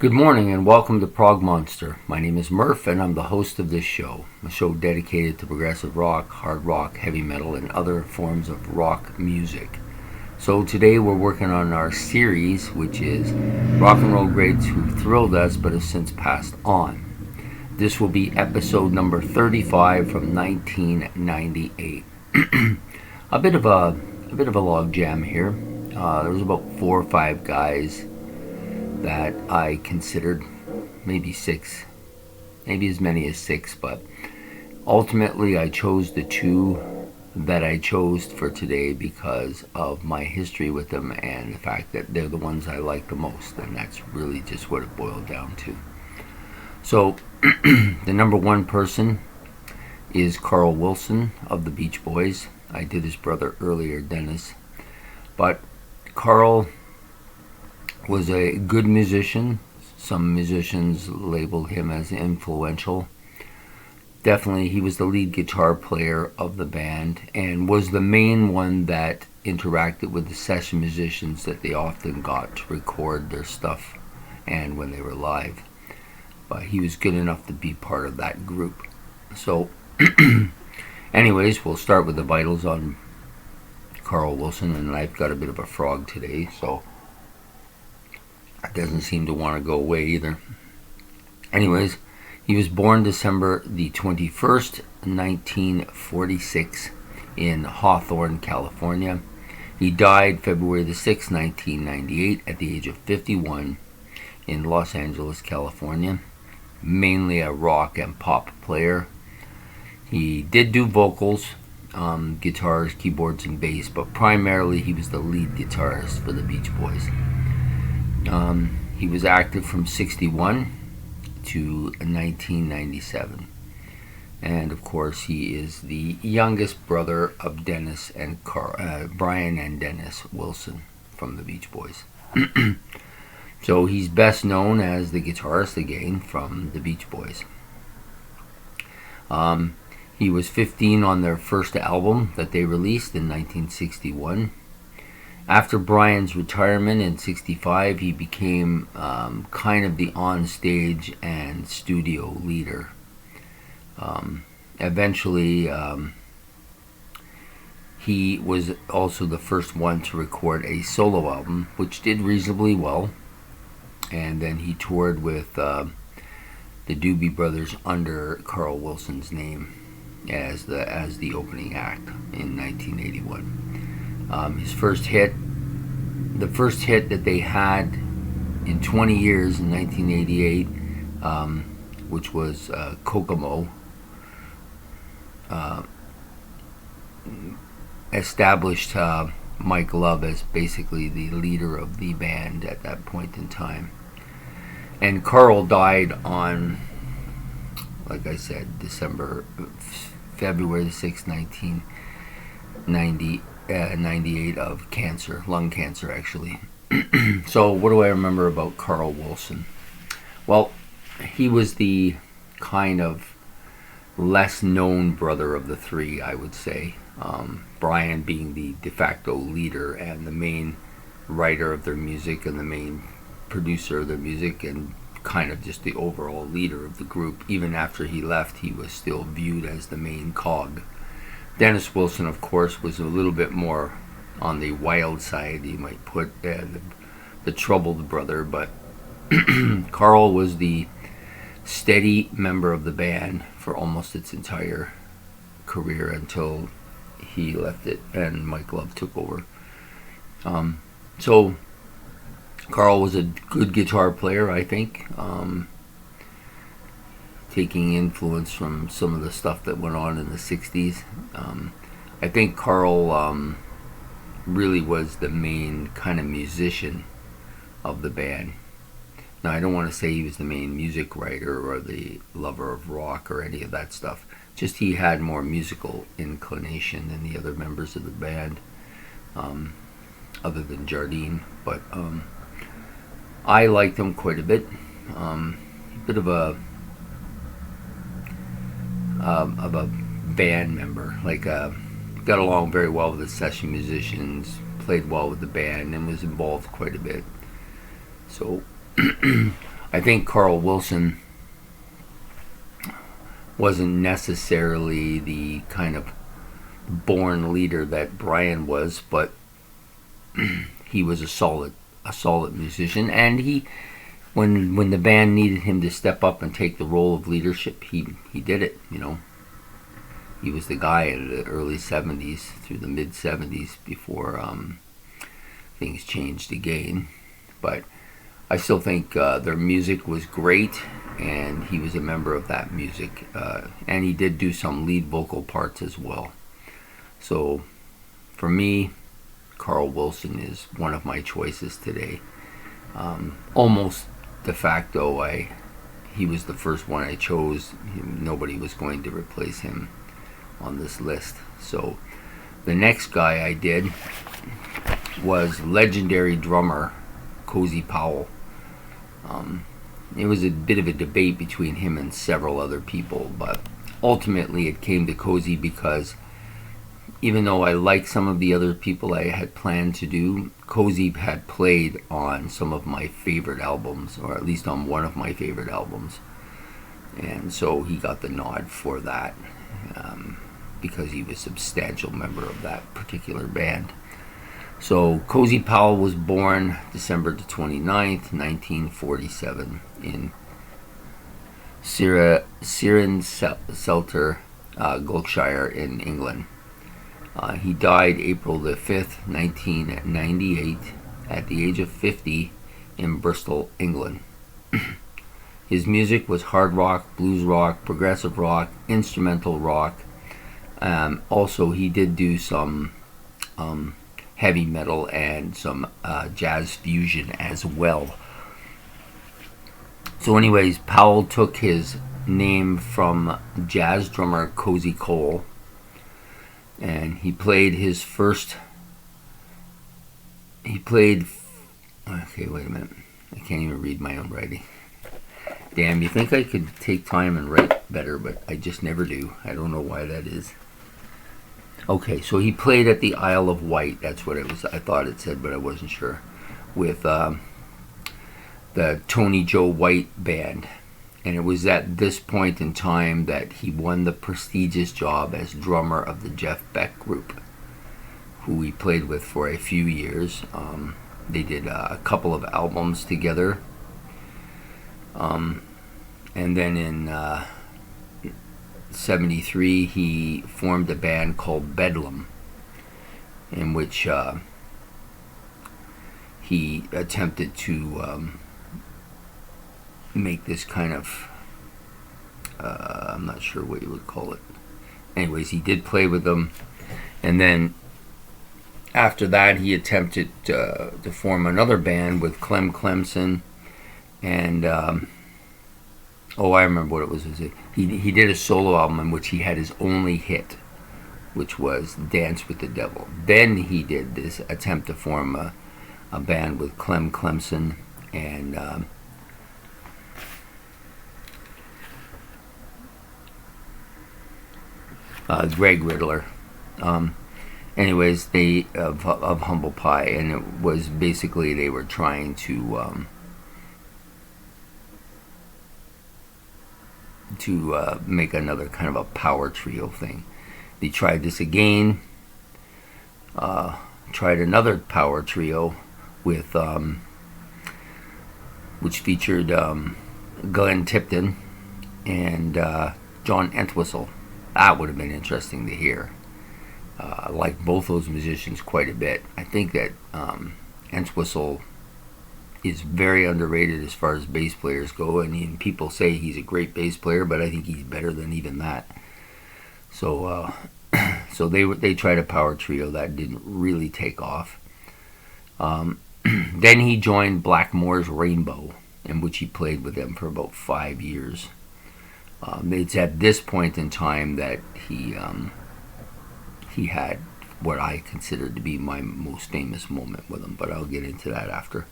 Good morning and welcome to Prog Monster. My name is Murph and I'm the host of this show, a show dedicated to progressive rock, hard rock, heavy metal, and other forms of rock music. So today we're working on our series, which is Rock and Roll Greats Who Thrilled Us But Have Since Passed On. This will be episode number 35 from 1998. a bit of a log jam here. There was about 4 or 5 guys that I considered, maybe 6, maybe as many as 6, but ultimately I chose the 2 that I chose for today because of my history with them and the fact that they're the ones I like the most, and that's really just what it boiled down to. So the number 1 person is Carl Wilson of the Beach Boys. I did his brother earlier, Dennis, but Carl was a good musician. Some musicians labeled him as influential. Definitely, he was the lead guitar player of the band and was the main one that interacted with the session musicians that they often got to record their stuff and when they were live. But he was good enough to be part of that group. So, anyways, we'll start with the vitals on Carl Wilson, and I've got a bit of a frog today, so it doesn't seem to want to go away either. Anyways, he was born December the 21st, 1946 in Hawthorne, California. He died February the 6th, 1998 at the age of 51 in Los Angeles, California. Mainly a rock and pop player. He did do vocals, guitars, keyboards, and bass, but primarily he was the lead guitarist for the Beach Boys. He was active from 61 to 1997. And of course, he is the youngest brother of Dennis and Brian and Dennis Wilson from the Beach Boys. So he's best known as the guitarist again from the Beach Boys. He was 15 on their first album that they released in 1961. After Brian's retirement in 65, he became kind of the on-stage and studio leader. Eventually, he was also the first one to record a solo album, which did reasonably well. And then he toured with the Doobie Brothers under Carl Wilson's name as the opening act in 1981. The first hit that they had in 20 years in 1988, which was Kokomo, established Mike Love as basically the leader of the band at that point in time. And Carl died on, like I said, February the 6th, 1998 of cancer, lung cancer actually. So what do I remember about Carl Wilson? Well, he was the kind of less known brother of the 3, I would say. Brian being the de facto leader and the main writer of their music and the main producer of their music and kind of just the overall leader of the group. Even after he left, he was still viewed as the main cog. Dennis Wilson, of course, was a little bit more on the wild side, you might put, the troubled brother, but Carl was the steady member of the band for almost its entire career until he left it and Mike Love took over. So Carl was a good guitar player, I think, taking influence from some of the stuff that went on in the 60s. I think Carl really was the main kind of musician of the band. Now, I don't want to say he was the main music writer or the lover of rock or any of that stuff. Just he had more musical inclination than the other members of the band, other than Jardine. But I liked him quite a bit. A bit of a band member, got along very well with the session musicians, played well with the band, and was involved quite a bit. So I think Carl Wilson wasn't necessarily the kind of born leader that Brian was, but he was a solid musician, and he, when the band needed him to step up and take the role of leadership, he did it. He was the guy in the early 70s through the mid 70s before things changed again. But I still think their music was great, and he was a member of that music, and he did do some lead vocal parts as well. So for me, Carl Wilson is one of my choices today. Almost de facto, he was the first one I chose. Nobody was going to replace him on this list. So the next guy I did was legendary drummer Cozy Powell. It was a bit of a debate between him and several other people, but ultimately it came to Cozy because even though I like some of the other people I had planned to do, Cozy had played on some of my favorite albums, or at least on one of my favorite albums. And so he got the nod for that, because he was a substantial member of that particular band. So Cozy Powell was born December the 29th, 1947 in Cirencester, Gloucestershire in England. He died April the 5th, 1998 at the age of 50 in Bristol, England. His music was hard rock, blues rock, progressive rock, instrumental rock. Also, he did do some heavy metal and some jazz fusion as well. So anyways, Powell took his name from jazz drummer Cozy Cole, and he played okay, wait a minute, I can't even read my own writing. Damn, you think I could take time and write better, but I just never do. I don't know why that is. Okay, so he played at the Isle of Wight. That's what it was. I thought it said, but I wasn't sure. With the Tony Joe White Band. And it was at this point in time that he won the prestigious job as drummer of the Jeff Beck Group, who he played with for a few years. They did a couple of albums together. And then in 73 he formed a band called Bedlam, in which he attempted to make this kind of I'm not sure what you would call it. Anyways, he did play with them, and then after that he attempted to form another band with Clem Clemson, and I remember what it was. He did a solo album in which he had his only hit, which was Dance with the Devil. Then he did this attempt to form a band with Clem Clemson and Greg Riddler. Anyways, they of Humble Pie, and it was basically they were trying to make another kind of a power trio thing. They tried this again. Tried another power trio with which featured Glenn Tipton and John Entwistle. That would have been interesting to hear. I like both those musicians quite a bit. I think that Entwistle is very underrated as far as bass players go, and people say he's a great bass player, but I think he's better than even that. So so they tried a power trio that didn't really take off. Then he joined Blackmore's Rainbow, in which he played with them for about 5 years. It's at this point in time that he had what I consider to be my most famous moment with him, but I'll get into that after.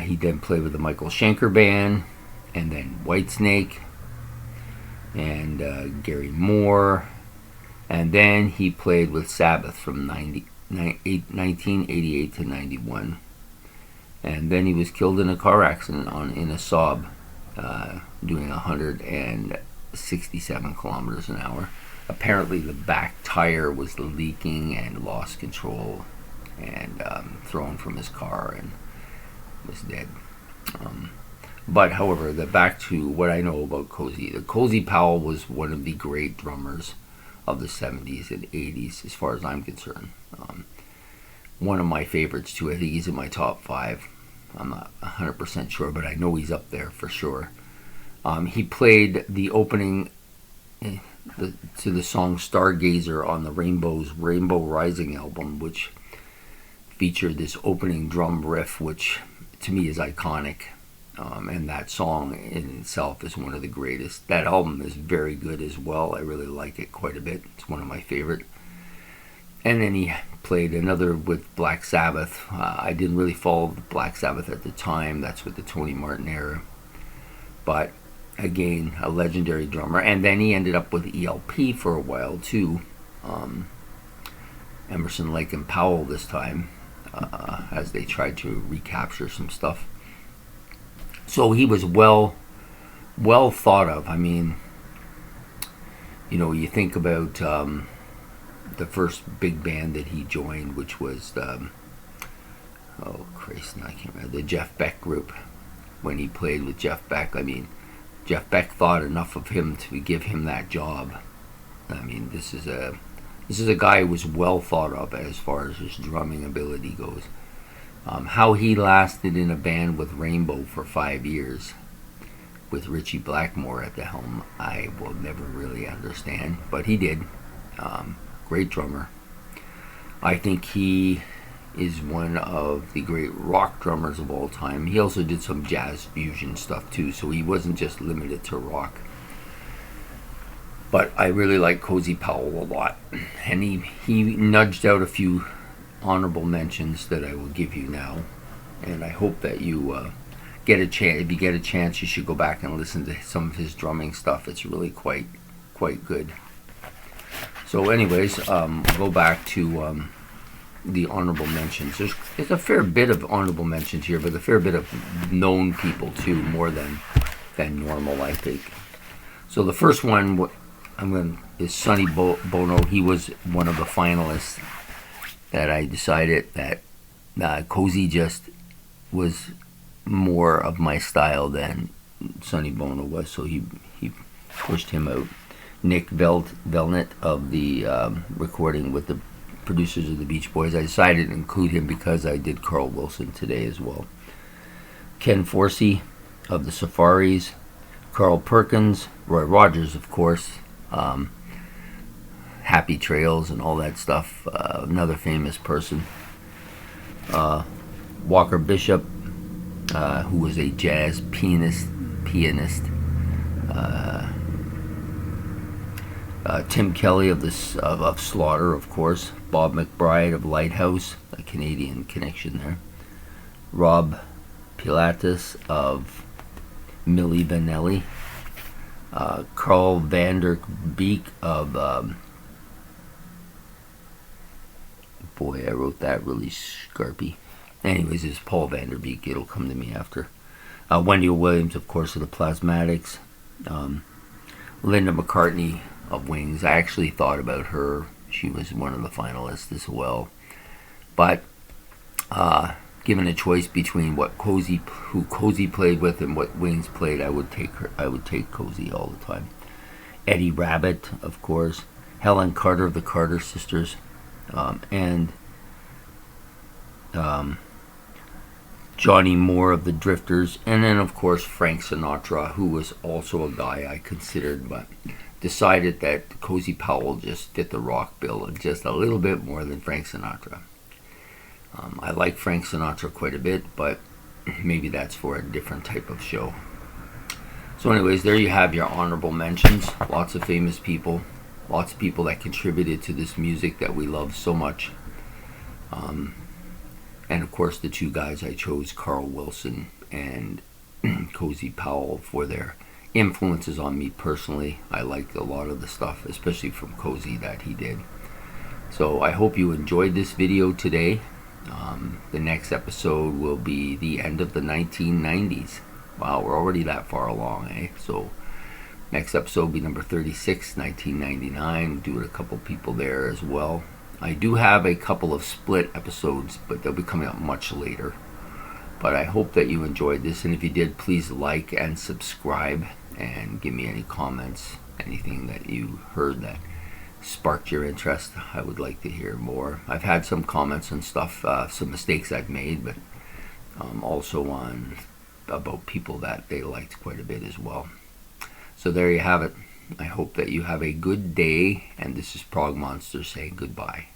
He then played with the Michael Schenker Band, and then Whitesnake, and Gary Moore, and then he played with Sabbath from 1988 to 91. And then he was killed in a car accident in a Saab, doing 167 kilometers an hour. Apparently the back tire was leaking and lost control and thrown from his car and was dead. But however, back to what I know about Cozy. Cozy Powell was one of the great drummers of the 70s and 80s as far as I'm concerned. One of my favorites too. I think he's in my top 5. I'm not 100% sure, but I know he's up there for sure. He played the opening to the song Stargazer on the Rainbow Rising album, which featured this opening drum riff, which to me is iconic. And that song in itself is one of the greatest. That album is very good as well. I really like it quite a bit. It's one of my favorite. And then he played another with Black Sabbath. I didn't really follow Black Sabbath at the time. That's with the Tony Martin era. But again, a legendary drummer. And then he ended up with ELP for a while too. Emerson, Lake and Powell this time, as they tried to recapture some stuff. So he was well thought of. I mean, you know, you think about the first big band that he joined, which was I can't remember, the Jeff Beck group. When he played with Jeff Beck, I mean, Jeff Beck thought enough of him to give him that job. I mean, this is a guy who was well thought of as far as his drumming ability goes. How he lasted in a band with Rainbow for 5 years with Richie Blackmore at the helm, I will never really understand, but he did. Great drummer. I think he is one of the great rock drummers of all time. He also did some jazz fusion stuff too, so he wasn't just limited to rock. But I really like Cozy Powell a lot, and he nudged out a few honorable mentions that I will give you now, and I hope that you get a chance. If you get a chance, you should go back and listen to some of his drumming stuff. It's really quite good. So anyways, go back to the honorable mentions. There's a fair bit of honorable mentions here, but a fair bit of known people too, more than normal, I think. So the first one is Sonny Bono. He was one of the finalists that I decided that Cozy just was more of my style than Sonny Bono was, so he pushed him out. Nick Velnet of the recording with the producers of the Beach Boys. I decided to include him because I did Carl Wilson today as well. Ken Forsey of the Safaris, Carl Perkins, Roy Rogers, of course, Happy Trails and all that stuff, another famous person. Walker Bishop, who was a jazz pianist. Tim Kelly of Slaughter, of course. Bob McBride of Lighthouse, a Canadian connection there. Rob Pilatus of Milli Vanilli. Carl Vander Beek of boy, I wrote that really scarpy. Anyways, it's Paul Vander Beek. It'll come to me after. Wendy Williams, of course, of the Plasmatics. Linda McCartney of Wings. I actually thought about her. She was one of the finalists as well. But given a choice between who Cozy played with and what Wings played, I would take her. I would take Cozy all the time. Eddie Rabbitt, of course. Helen Carter of the Carter Sisters, and Johnny Moore of the Drifters, and then of course Frank Sinatra, who was also a guy I considered, but decided that Cozy Powell just fit the rock bill just a little bit more than Frank Sinatra. I like Frank Sinatra quite a bit, but maybe that's for a different type of show. So anyways, there you have your honorable mentions. Lots of famous people, lots of people that contributed to this music that we love so much. And of course the two guys I chose, Carl Wilson and Cozy Powell, for their influences on me personally. I liked a lot of the stuff, especially from Cozy, that he did. So I hope you enjoyed this video today. The next episode will be the end of the 1990s. Wow, we're already that far along, eh? So next episode will be number 36, 1999. Do it a couple people there as well. I do have a couple of split episodes, but they'll be coming up much later. But I hope that you enjoyed this, and if you did, please like and subscribe and give me any comments, anything that you heard that sparked your interest. I would like to hear more. I've had some comments and stuff, some mistakes I've made, but also on about people that they liked quite a bit as well. So there you have it. I hope that you have a good day, and this is Prog Monster saying goodbye.